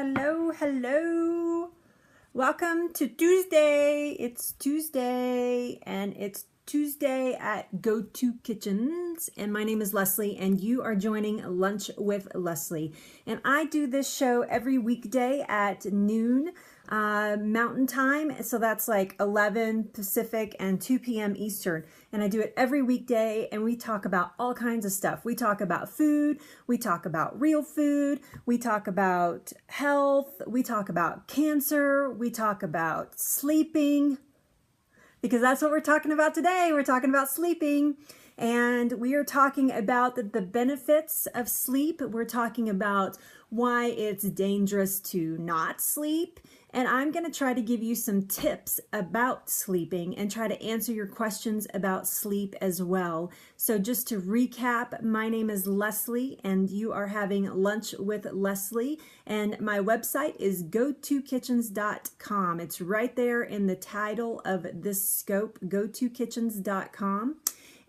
Hello, hello. Welcome to Tuesday. It's Tuesday and it's Tuesday at Go-To Kitchens. And my name is Leslie and you are joining Lunch with Leslie. And I do this show every weekday at noon Mountain Time. So that's like 11 Pacific and 2 p.m. Eastern. And I do it every weekday and we talk about all kinds of stuff. We talk about food, we talk about real food, we talk about health, we talk about cancer, we talk about sleeping, because that's what we're talking about today. We're talking about sleeping. And we are talking about the benefits of sleep. We're talking about why it's dangerous to not sleep. And I'm going to try to give you some tips about sleeping and try to answer your questions about sleep as well. So just to recap, my name is Leslie and you are having Lunch with Leslie. And my website is gotokitchens.com. It's right there in the title of this scope, gotokitchens.com.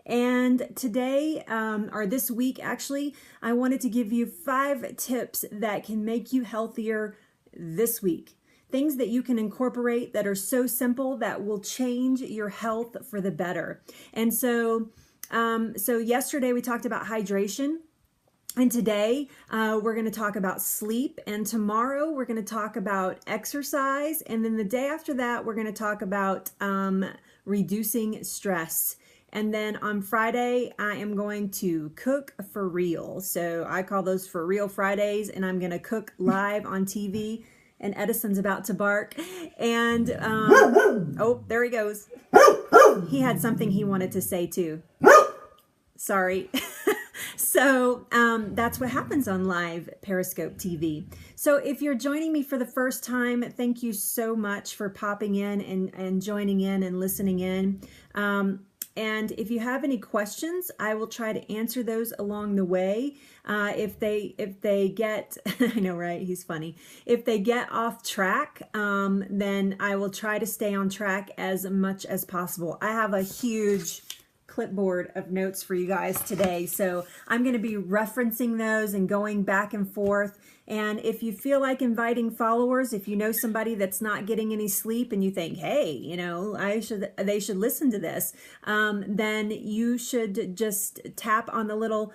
And today, or this week actually, I wanted to give you 5 tips that can make you healthier this week. Things that you can incorporate that are so simple that will change your health for the better. And so yesterday we talked about hydration. And today we're going to talk about sleep. And tomorrow we're going to talk about exercise. And then the day after that, we're going to talk about reducing stress. And then on Friday, I am going to cook for real. So I call those For Real Fridays, and I'm going to cook live on TV. And Edison's about to bark. And, oh, there he goes. He had something he wanted to say too. Sorry. So that's what happens on live Periscope TV. So if you're joining me for the first time, thank you so much for popping in and joining in and listening in. And if you have any questions, I will try to answer those along the way. If they get, I know, right? He's funny. If they get off track, then I will try to stay on track as much as possible. I have a huge clipboard of notes for you guys today. So I'm going to be referencing those and going back and forth. And if you feel like inviting followers, if you know somebody that's not getting any sleep and you think, hey, you know, they should listen to this, then you should just tap on the little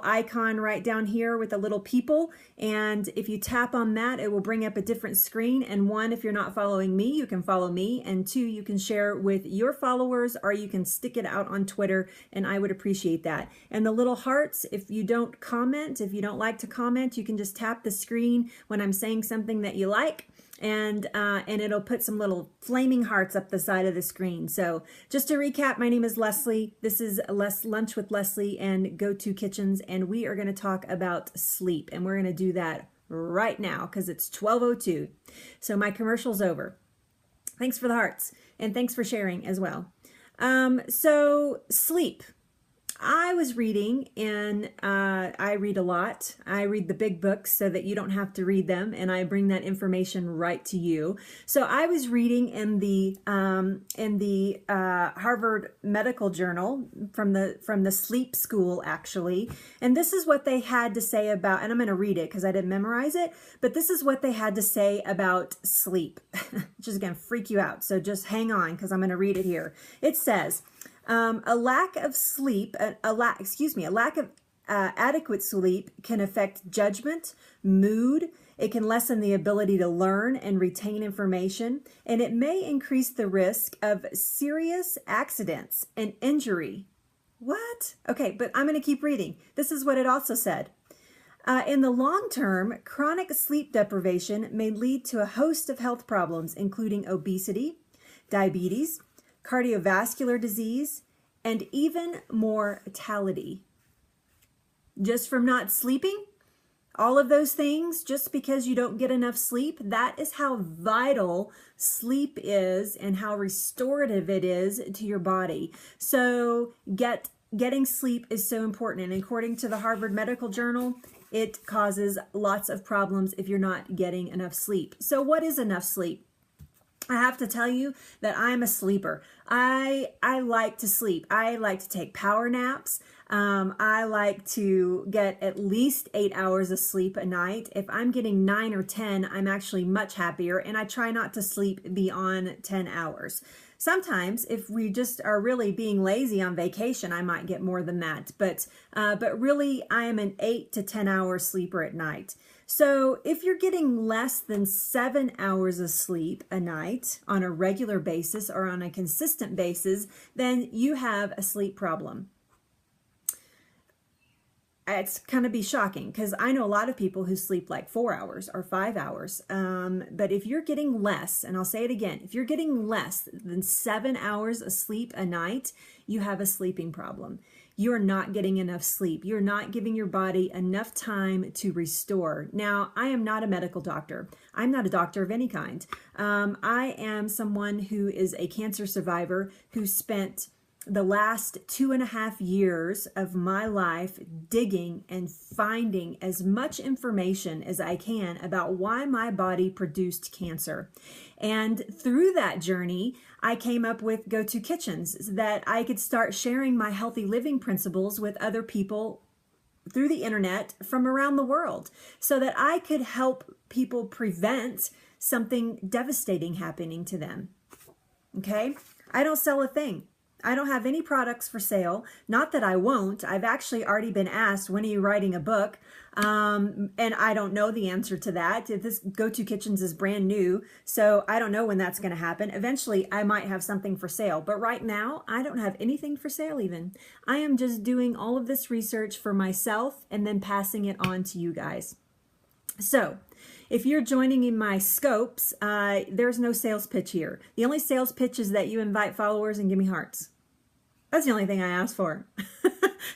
icon right down here with the little people. And if you tap on that, it will bring up a different screen. And 1, if you're not following me, you can follow me. And 2, you can share with your followers, or you can stick it out on Twitter, and I would appreciate that. And the little hearts, if you don't comment, if you don't like to comment, you can just tap the screen when I'm saying something that you like, and it'll put some little flaming hearts up the side of the screen. So just to recap, my name is Leslie. This is Lunch with Leslie and Go-To Kitchens, and we are going to talk about sleep, and we're going to do that right now because it's 12:02. So my commercial's over. Thanks for the hearts, and thanks for sharing as well. So sleep. I was reading, and I read a lot. I read the big books so that you don't have to read them, and I bring that information right to you. So I was reading in the Harvard Medical Journal from the sleep school, actually, and this is what they had to say about, and I'm going to read it because I didn't memorize it, but this is what they had to say about sleep, which is going to freak you out. So just hang on because I'm going to read it here. It says, a lack of sleep, a lack of adequate sleep can affect judgment, mood. It can lessen the ability to learn and retain information, and it may increase the risk of serious accidents and injury. What? Okay, but I'm going to keep reading. This is what it also said. In the long term, chronic sleep deprivation may lead to a host of health problems, including obesity, diabetes, cardiovascular disease, and even mortality. Just from not sleeping, all of those things, just because you don't get enough sleep, that is how vital sleep is and how restorative it is to your body. So getting sleep is so important. And according to the Harvard Medical Journal, it causes lots of problems if you're not getting enough sleep. So what is enough sleep? I have to tell you that I'm a sleeper. I like to sleep. I like to take power naps. I like to get at least 8 hours of sleep a night. If I'm getting 9 or 10, I'm actually much happier, and I try not to sleep beyond 10 hours. Sometimes, if we just are really being lazy on vacation, I might get more than that. But really, I am an 8 to 10 hour sleeper at night. So if you're getting less than 7 hours of sleep a night on a regular basis or on a consistent basis, then you have a sleep problem. It's going to be shocking because I know a lot of people who sleep like 4 hours or 5 hours. But if you're getting less, and I'll say it again, if you're getting less than 7 hours of sleep a night, you have a sleeping problem. You're not getting enough sleep. You're not giving your body enough time to restore. Now, I am not a medical doctor. I'm not a doctor of any kind. I am someone who is a cancer survivor who spent the last 2.5 years of my life digging and finding as much information as I can about why my body produced cancer. And through that journey, I came up with go-to kitchens so that I could start sharing my healthy living principles with other people through the internet from around the world so that I could help people prevent something devastating happening to them. Okay? I don't sell a thing. I don't have any products for sale. Not that I won't. I've actually already been asked, when are you writing a book? And I don't know the answer to that. This Go-To Kitchens is brand new, so I don't know when that's going to happen. Eventually, I might have something for sale. But right now, I don't have anything for sale even. I am just doing all of this research for myself and then passing it on to you guys. So, if you're joining in my scopes, there's no sales pitch here. The only sales pitch is that you invite followers and give me hearts. That's the only thing I ask for.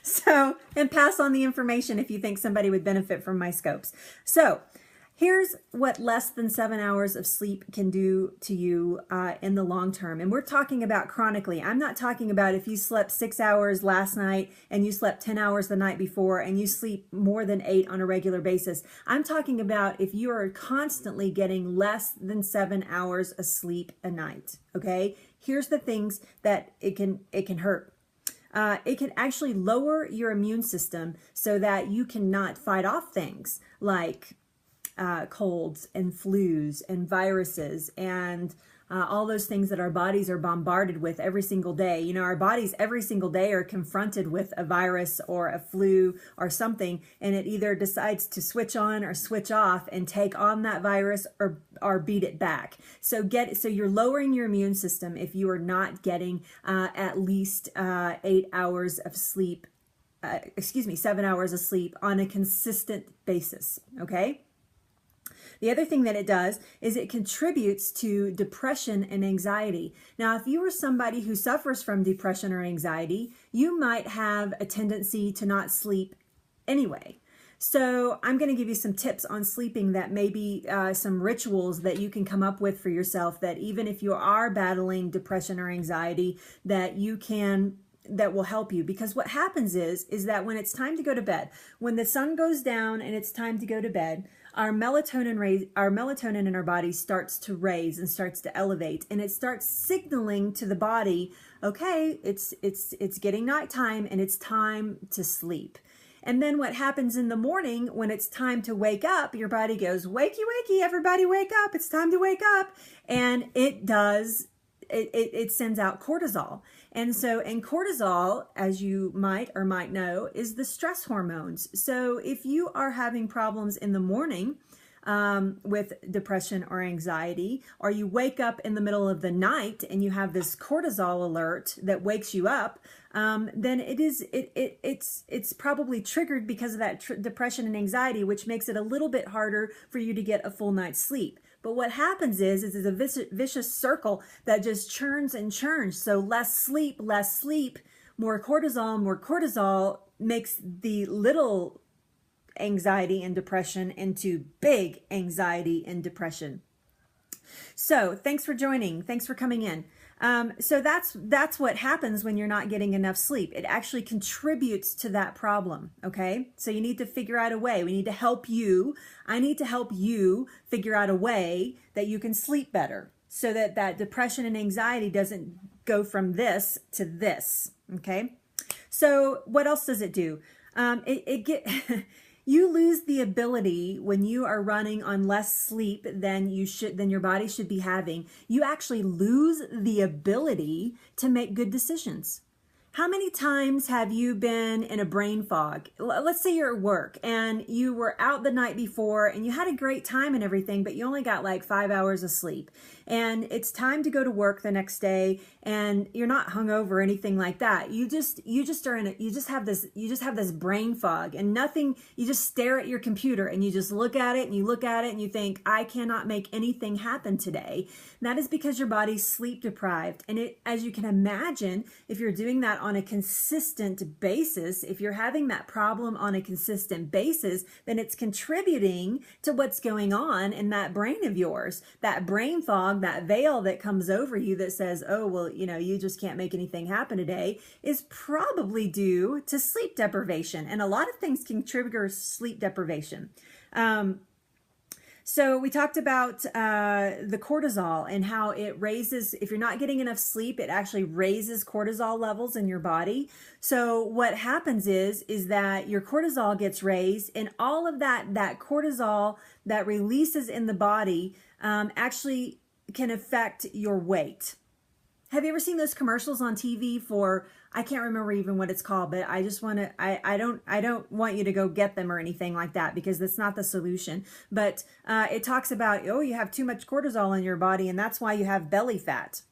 So, and pass on the information if you think somebody would benefit from my scopes. So, here's what less than 7 hours of sleep can do to you in the long term. And we're talking about chronically. I'm not talking about if you slept 6 hours last night and you slept 10 hours the night before and you sleep more than 8 on a regular basis. I'm talking about if you are constantly getting less than 7 hours of sleep a night. Okay? Here's the things that it can hurt. It can actually lower your immune system so that you cannot fight off things like colds and flus and viruses and all those things that our bodies are bombarded with every single day. You know, our bodies every single day are confronted with a virus or a flu or something, and it either decides to switch on or switch off and take on that virus or beat it back. So you're lowering your immune system if you are not getting at least 8 hours of sleep, 7 hours of sleep on a consistent basis, okay? The other thing that it does is it contributes to depression and anxiety. Now, if you are somebody who suffers from depression or anxiety, you might have a tendency to not sleep anyway. So I'm going to give you some tips on sleeping that may be some rituals that you can come up with for yourself, that even if you are battling depression or anxiety, that will help you. Because what happens is that when it's time to go to bed, when the sun goes down and it's time to go to bed, our melatonin in our body starts to raise and starts to elevate, and it starts signaling to the body, okay, it's getting nighttime and it's time to sleep. And then what happens in the morning when it's time to wake up, your body goes, wakey, wakey, everybody wake up, it's time to wake up. And it sends out cortisol. And cortisol, as you might or might know, is the stress hormones. So if you are having problems in the morning with depression or anxiety, or you wake up in the middle of the night and you have this cortisol alert that wakes you up, then it's probably triggered because of that depression and anxiety, which makes it a little bit harder for you to get a full night's sleep. But what happens is a vicious circle that just churns and churns. So less sleep, more cortisol makes the little anxiety and depression into big anxiety and depression. So thanks for joining. Thanks for coming in. So that's what happens when you're not getting enough sleep. It actually contributes to that problem, okay? So you need to figure out a way. We need to help you. I need to help you figure out a way that you can sleep better so that depression and anxiety doesn't go from this to this, okay? So what else does it do? You lose the ability when you are running on less sleep than your body should be having. You actually lose the ability to make good decisions. How many times have you been in a brain fog? Let's say you're at work and you were out the night before and you had a great time and everything, but you only got like 5 hours of sleep. And it's time to go to work the next day and you're not hungover or anything like that. You just have this brain fog and nothing, you just stare at your computer and you just look at it and you look at it and you think, I cannot make anything happen today. And that is because your body's sleep deprived. And as you can imagine, if you're doing that on a consistent basis, if you're having that problem on a consistent basis, then it's contributing to what's going on in that brain of yours. That brain fog, that veil that comes over you that says, oh, well, you just can't make anything happen today, is probably due to sleep deprivation. And a lot of things can trigger sleep deprivation. So we talked about the cortisol and how it raises, if you're not getting enough sleep, it actually raises cortisol levels in your body. So what happens is that your cortisol gets raised, and all of that cortisol that releases in the body actually can affect your weight. Have you ever seen those commercials on TV for, I can't remember even what it's called, but I just want to, I don't want you to go get them or anything like that, because that's not the solution. But it talks about, oh, you have too much cortisol in your body and that's why you have belly fat.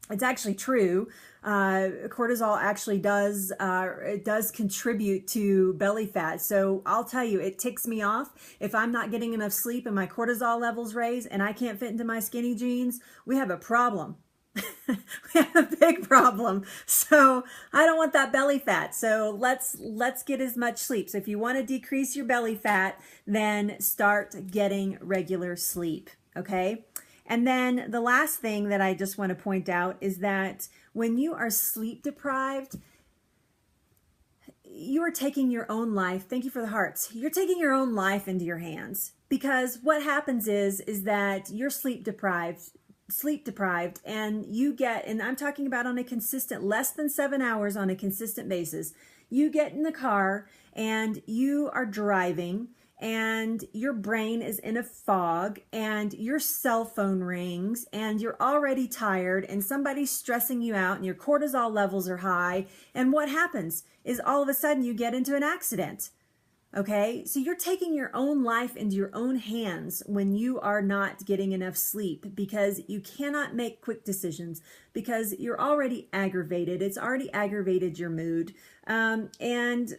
It's actually true. Cortisol actually does contribute to belly fat. So I'll tell you, it ticks me off if I'm not getting enough sleep and my cortisol levels raise and I can't fit into my skinny jeans. We have a problem. We have a big problem. So I don't want that belly fat. So let's get as much sleep. So if you want to decrease your belly fat, then start getting regular sleep. Okay. And then the last thing that I just want to point out is that when you are sleep deprived, you are taking your own life. Thank you for the hearts. You're taking your own life into your hands, because what happens is that you're sleep deprived, and you get, and I'm talking about on a consistent, less than 7 hours on a consistent basis, you get in the car and you are driving and your brain is in a fog and your cell phone rings and you're already tired and somebody's stressing you out and your cortisol levels are high. And what happens is all of a sudden you get into an accident. Okay, so you're taking your own life into your own hands when you are not getting enough sleep, because you cannot make quick decisions, because you're already aggravated. It's already aggravated your mood, and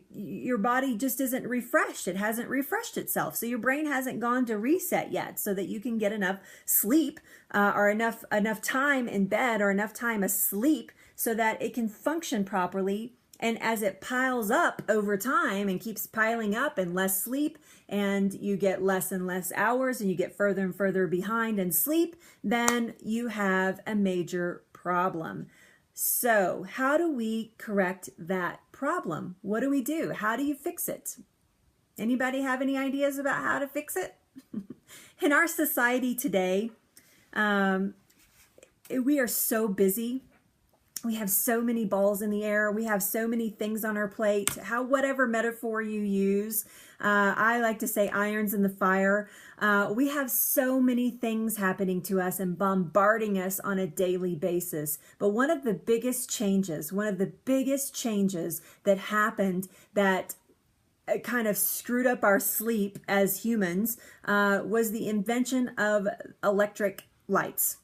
your body just isn't refreshed. It hasn't refreshed itself, so your brain hasn't gone to reset yet, so that you can get enough sleep or enough time in bed or enough time asleep so that it can function properly. And as it piles up over time and keeps piling up and less sleep, and you get less and less hours and you get further and further behind in sleep, then you have a major problem. So how do we correct that problem? What do we do? How do you fix it? Anybody have any ideas about how to fix it? In our society today, we are so busy. We have so many balls in the air. We have so many things on our plate. Whatever metaphor you use, I like to say irons in the fire. We have so many things happening to us and bombarding us on a daily basis. But one of the biggest changes that happened that kind of screwed up our sleep as humans was the invention of electric lights.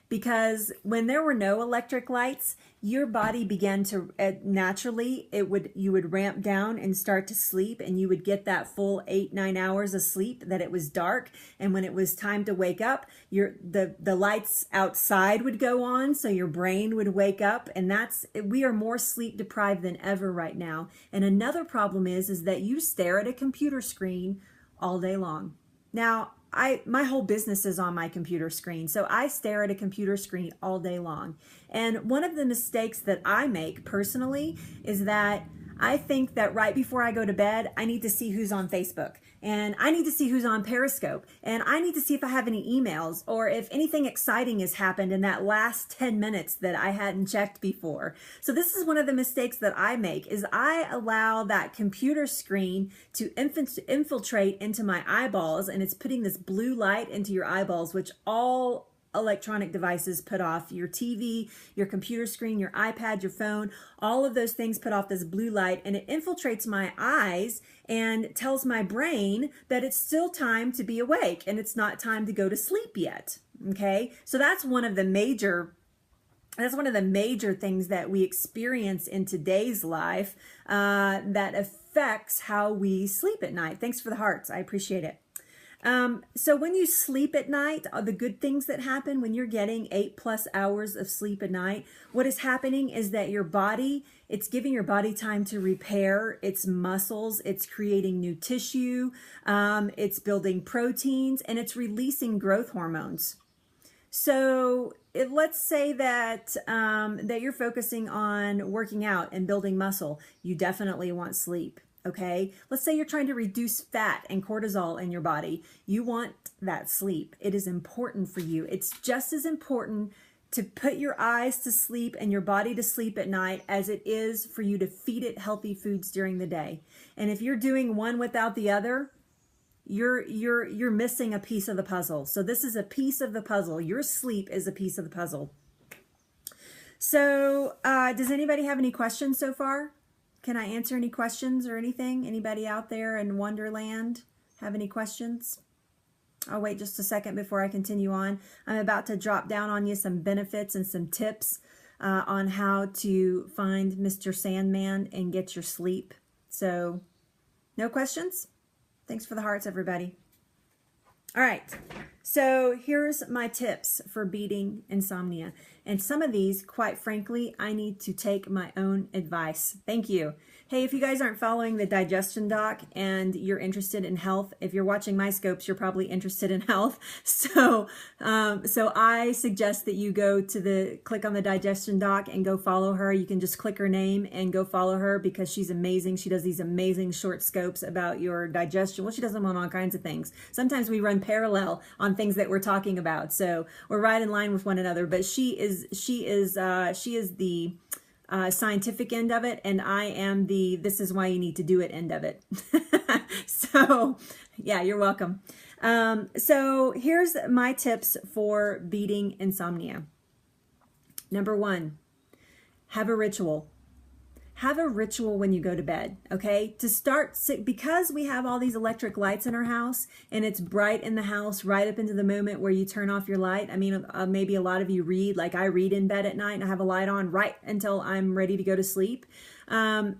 Because when there were no electric lights, your body began to naturally, you would ramp down and start to sleep, and you would get that full 8-9 hours of sleep that it was dark. And when it was time to wake up, the lights outside would go on, so your brain would wake up. And we are more sleep deprived than ever right now. And another problem is that you stare at a computer screen all day long. Now, my whole business is on my computer screen, so I stare at a computer screen all day long. And one of the mistakes that I make personally is that I think that right before I go to bed, I need to see who's on Facebook, and I need to see who's on Periscope, and I need to see if I have any emails or if anything exciting has happened in that last 10 minutes that I hadn't checked before. So this is one of the mistakes that I make, is I allow that computer screen to infiltrate into my eyeballs, and it's putting this blue light into your eyeballs, which all electronic devices put off. Your TV, your computer screen, your iPad, your phone, all of those things put off this blue light, and it infiltrates my eyes and tells my brain that it's still time to be awake and it's not time to go to sleep yet. Okay, so that's one of the major things that we experience in today's life that affects how we sleep at night. Thanks for the hearts. I appreciate it. So when you sleep at night, the good things that happen when you're getting 8+ hours of sleep a night, what is happening is that your body, it's giving your body time to repair its muscles, it's creating new tissue, it's building proteins, and it's releasing growth hormones. So let's say that that you're focusing on working out and building muscle. You definitely want sleep. Okay, let's say you're trying to reduce fat and cortisol in your body. You want that sleep. It is important for you. It's just as important to put your eyes to sleep and your body to sleep at night as it is for you to feed it healthy foods during the day. And if you're doing one without the other, you're missing a piece of the puzzle. So this is a piece of the puzzle. Your sleep is a piece of the puzzle. So does anybody have any questions so far? Can I answer any questions or anything? Anybody out there in Wonderland have any questions? I'll wait just a second before I continue on. I'm about to drop down on you some benefits and some tips on how to find Mr. Sandman and get your sleep. So, no questions? Thanks for the hearts, everybody. All right, so here's my tips for beating insomnia. And some of these, quite frankly, I need to take my own advice. Thank you. Hey, if you guys aren't following the digestion doc and you're interested in health, if you're watching my scopes, you're probably interested in health. So I suggest that you go to click on the digestion doc and go follow her. You can just click her name and go follow her because she's amazing. She does these amazing short scopes about your digestion. Well, she does them on all kinds of things. Sometimes we run parallel on things that we're talking about. So we're right in line with one another, but she is the scientific end of it, and I am the this is why you need to do it end of it. So yeah, you're welcome. So here's my tips for beating insomnia. Number 1, have a ritual. Have a ritual when you go to bed, okay? To start, because we have all these electric lights in our house and it's bright in the house right up into the moment where you turn off your light. I mean, maybe a lot of you read, like I read in bed at night and I have a light on right until I'm ready to go to sleep. So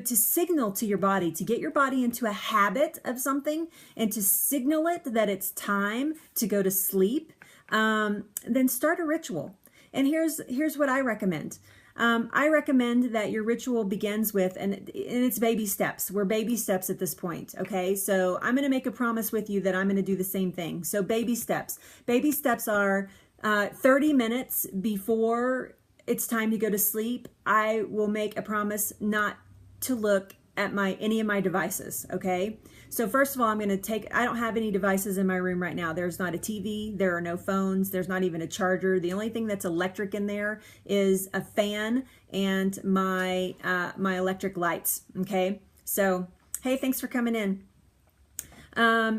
to signal to your body, to get your body into a habit of something and to signal it that it's time to go to sleep, then start a ritual. And here's what I recommend. I recommend that your ritual begins with, and it's baby steps. We're baby steps at this point, okay? So I'm going to make a promise with you that I'm going to do the same thing. So baby steps. Baby steps are 30 minutes before it's time to go to sleep. I will make a promise not to look at any of my devices, okay? So first of all, I don't have any devices in my room right now. There's not a TV, there are no phones, there's not even a charger. The only thing that's electric in there is a fan and my electric lights, okay? So, hey, thanks for coming in.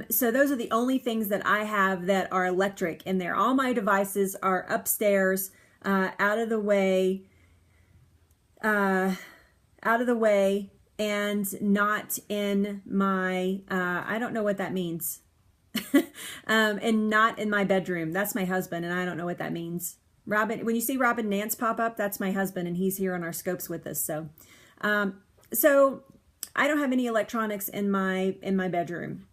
So those are the only things that I have that are electric in there. All my devices are upstairs, out of the way, and not in my, I don't know what that means, and not in my bedroom. That's my husband, and I don't know what that means. Robin, when you see Robin Nance pop up, that's my husband, and he's here on our scopes with us. So, so I don't have any electronics in my bedroom.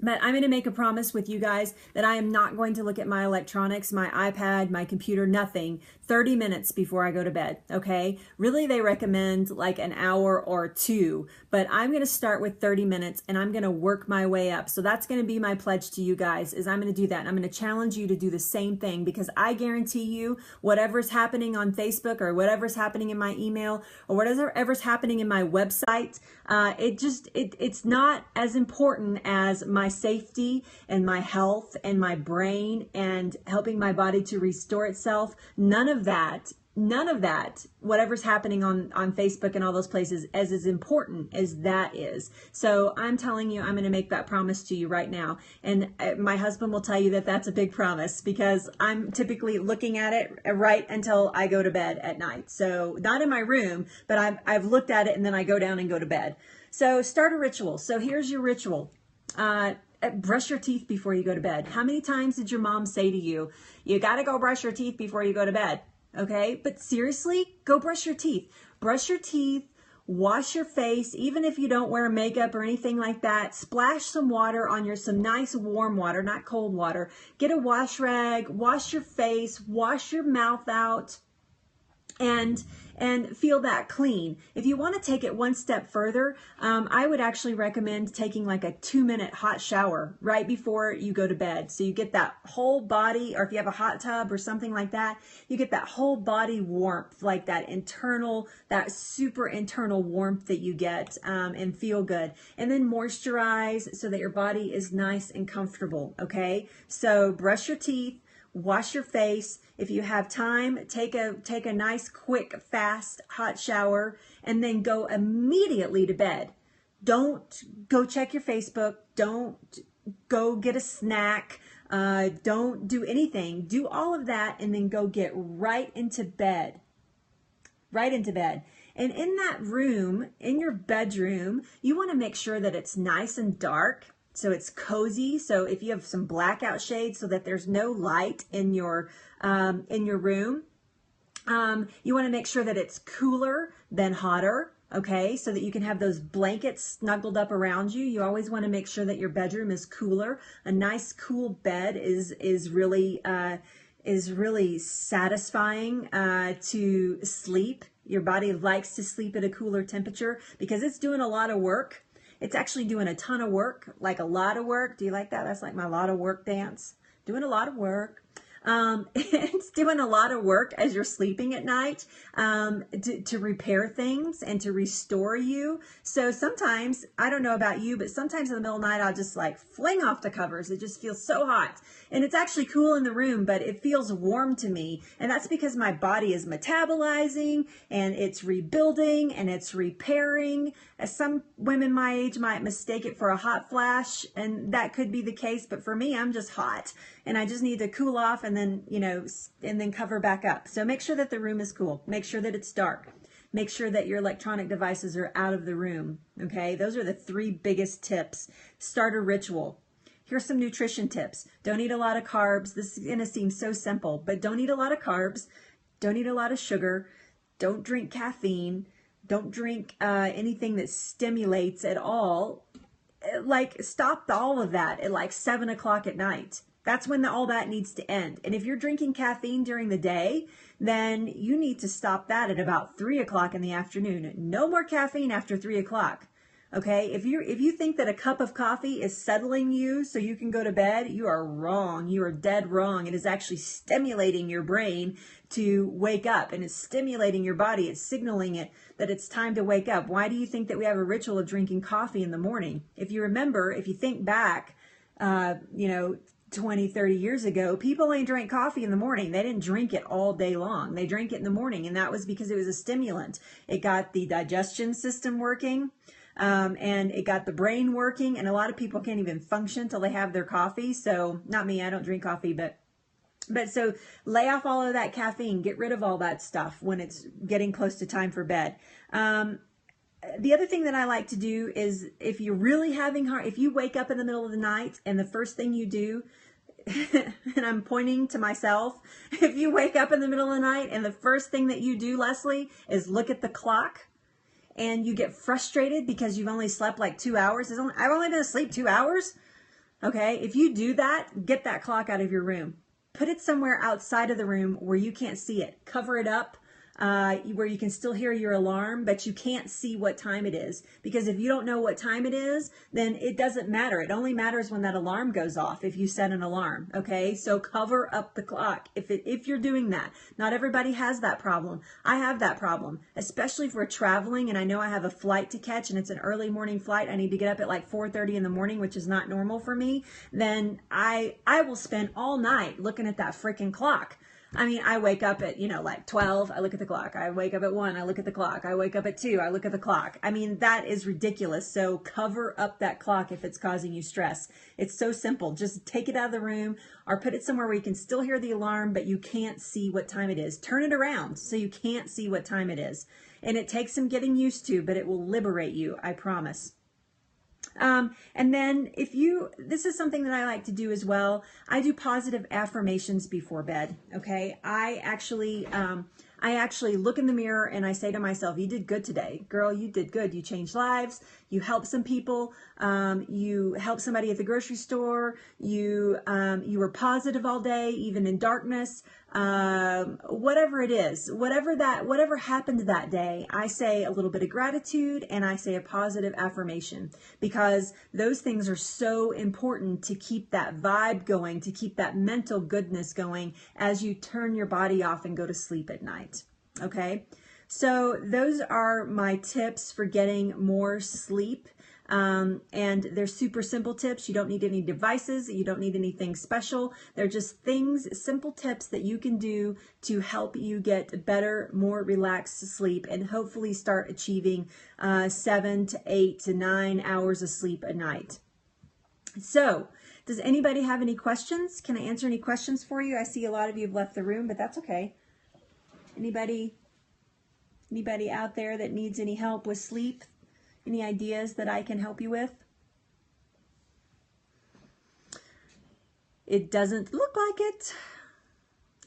But I'm going to make a promise with you guys that I am not going to look at my electronics, my iPad, my computer, nothing, 30 minutes before I go to bed, okay? Really, they recommend like an hour or two, but I'm going to start with 30 minutes and I'm going to work my way up. So that's going to be my pledge to you guys, is I'm going to do that. And I'm going to challenge you to do the same thing, because I guarantee you whatever's happening on Facebook or whatever's happening in my email or whatever's happening in my website, it's not as important as my safety and my health and my brain and helping my body to restore itself. None of that, whatever's happening on Facebook and all those places, as important as that is. So I'm telling you, I'm going to make that promise to you right now. And my husband will tell you that that's a big promise, because I'm typically looking at it right until I go to bed at night. So not in my room, but I've looked at it and then I go down and go to bed. So start a ritual. So here's your ritual. Brush your teeth before you go to bed. How many times did your mom say to you, you got to go brush your teeth before you go to bed? Okay, but seriously, go brush your teeth. Brush your teeth, wash your face, even if you don't wear makeup or anything like that. Splash some water on some nice warm water, not cold water. Get a wash rag, wash your face, wash your mouth out, and feel that clean. If you want to take it one step further, I would actually recommend taking like a 2-minute hot shower right before you go to bed. So you get that whole body, or if you have a hot tub or something like that, you get that whole body warmth, like that super internal warmth that you get, and feel good. And then moisturize so that your body is nice and comfortable, okay? So brush your teeth, wash your face. If you have time, take a nice, quick, fast, hot shower, and then go immediately to bed. Don't go check your Facebook. Don't go get a snack. Don't do anything. Do all of that and then go get right into bed. Right into bed. And in that room, in your bedroom, you want to make sure that it's nice and dark. So it's cozy. So if you have some blackout shades so that there's no light in your room, you want to make sure that it's cooler than hotter. Okay, so that you can have those blankets snuggled up around you. You always want to make sure that your bedroom is cooler. A nice cool bed is really satisfying to sleep. Your body likes to sleep at a cooler temperature because it's doing a lot of work. It's actually doing a ton of work, like a lot of work. Do you like that? That's like my lot of work dance. Doing a lot of work. It's doing a lot of work as you're sleeping at night, to repair things and to restore you. So sometimes, I don't know about you, but sometimes in the middle of the night, I'll just like fling off the covers. It just feels so hot. And it's actually cool in the room, but it feels warm to me. And that's because my body is metabolizing and it's rebuilding and it's repairing. As some women my age might mistake it for a hot flash, and that could be the case. But for me, I'm just hot and I just need to cool off and then, and then cover back up. So make sure that the room is cool. Make sure that it's dark. Make sure that your electronic devices are out of the room. Okay. Those are the 3 biggest tips. Start a ritual. Here's some nutrition tips. Don't eat a lot of carbs. This is going to seem so simple, but don't eat a lot of carbs. Don't eat a lot of sugar. Don't drink caffeine. Don't drink anything that stimulates at all. Like, stop all of that at like 7 o'clock at night. That's when all that needs to end. And if you're drinking caffeine during the day, then you need to stop that at about 3 o'clock in the afternoon. No more caffeine after 3 o'clock. Okay, if you think that a cup of coffee is settling you so you can go to bed, you are wrong. You are dead wrong. It is actually stimulating your brain to wake up, and it's stimulating your body. It's signaling it that it's time to wake up. Why do you think that we have a ritual of drinking coffee in the morning? If you remember, if you think back, 20, 30 years ago, people only drank coffee in the morning. They didn't drink it all day long. They drank it in the morning, and that was because it was a stimulant. It got the digestion system working. And it got the brain working, and a lot of people can't even function till they have their coffee. So not me, I don't drink coffee, but so lay off all of that caffeine, get rid of all that stuff when it's getting close to time for bed. The other thing that I like to do is if you're really if you wake up in the middle of the night and the first thing you do, and I'm pointing to myself, if you wake up in the middle of the night and the first thing that you do, Leslie, is look at the clock, and you get frustrated because you've only slept like 2 hours. I've only been asleep 2 hours. Okay, if you do that, get that clock out of your room. Put it somewhere outside of the room where you can't see it. Cover it up where you can still hear your alarm, but you can't see what time it is. Because if you don't know what time it is, then it doesn't matter. It only matters when that alarm goes off if you set an alarm. Okay, so cover up the clock if you're doing that. Not everybody has that problem. I have that problem, especially if we're traveling and I know I have a flight to catch and it's an early morning flight. I need to get up at like 4:30 in the morning, which is not normal for me. Then I will spend all night looking at that freaking clock. I mean, I wake up at, like 12, I look at the clock. I wake up at 1, I look at the clock. I wake up at 2, I look at the clock. I mean, that is ridiculous. So cover up that clock if it's causing you stress. It's so simple. Just take it out of the room or put it somewhere where you can still hear the alarm, but you can't see what time it is. Turn it around so you can't see what time it is. And it takes some getting used to, but it will liberate you, I promise. And then this is something that I like to do as well. I do positive affirmations before bed. Okay. I actually look in the mirror and I say to myself, you did good today. Girl, you did good. You changed lives. You helped some people. You helped somebody at the grocery store. You were positive all day, even in darkness. Whatever it is, whatever happened that day, I say a little bit of gratitude and I say a positive affirmation, because those things are so important to keep that vibe going, to keep that mental goodness going as you turn your body off and go to sleep at night. Okay. So those are my tips for getting more sleep. And they're super simple tips. You don't need any devices. You don't need anything special. They're just simple tips that you can do to help you get better, more relaxed sleep and hopefully start achieving 7 to 8 to 9 hours of sleep a night. So, does anybody have any questions? Can I answer any questions for you? I see a lot of you have left the room, but that's okay. Anybody out there that needs any help with sleep? Any ideas that I can help you with? It doesn't look like it.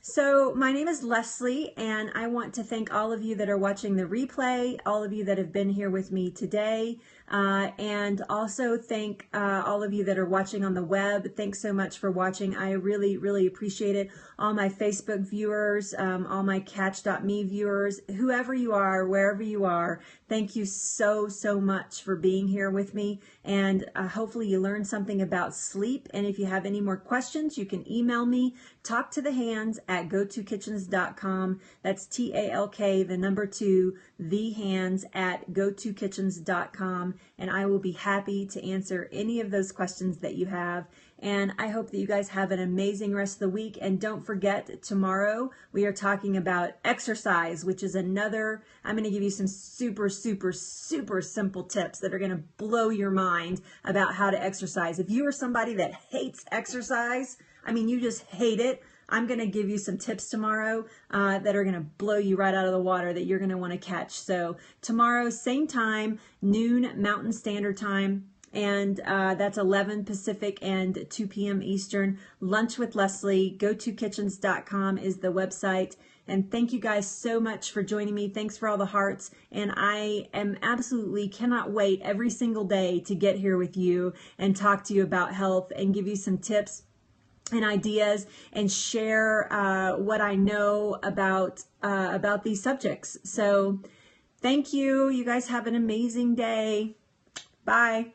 So my name is Leslie, and I want to thank all of you that are watching the replay, all of you that have been here with me today, and also thank all of you that are watching on the web. Thanks so much for watching. I really, really appreciate it. All my Facebook viewers, all my Catch.me viewers, whoever you are, wherever you are, thank you so, so much for being here with me. And hopefully you learned something about sleep. And if you have any more questions, you can email me, talktothehands@gotokitchens.com. That's TALK, the number 2, thehands@gotokitchens.com. And I will be happy to answer any of those questions that you have. And I hope that you guys have an amazing rest of the week. And don't forget, tomorrow we are talking about exercise, which is I'm going to give you some super, super, super simple tips that are going to blow your mind about how to exercise. If you are somebody that hates exercise, you just hate it, I'm going to give you some tips tomorrow that are going to blow you right out of the water that you're going to want to catch. So tomorrow, same time, noon Mountain Standard Time. And that's 11 Pacific and 2 p.m. Eastern. Lunch with Leslie. GoToKitchens.com is the website. And thank you guys so much for joining me. Thanks for all the hearts. And I am absolutely cannot wait every single day to get here with you and talk to you about health and give you some tips and ideas and share what I know about these subjects. So thank you. You guys have an amazing day. Bye.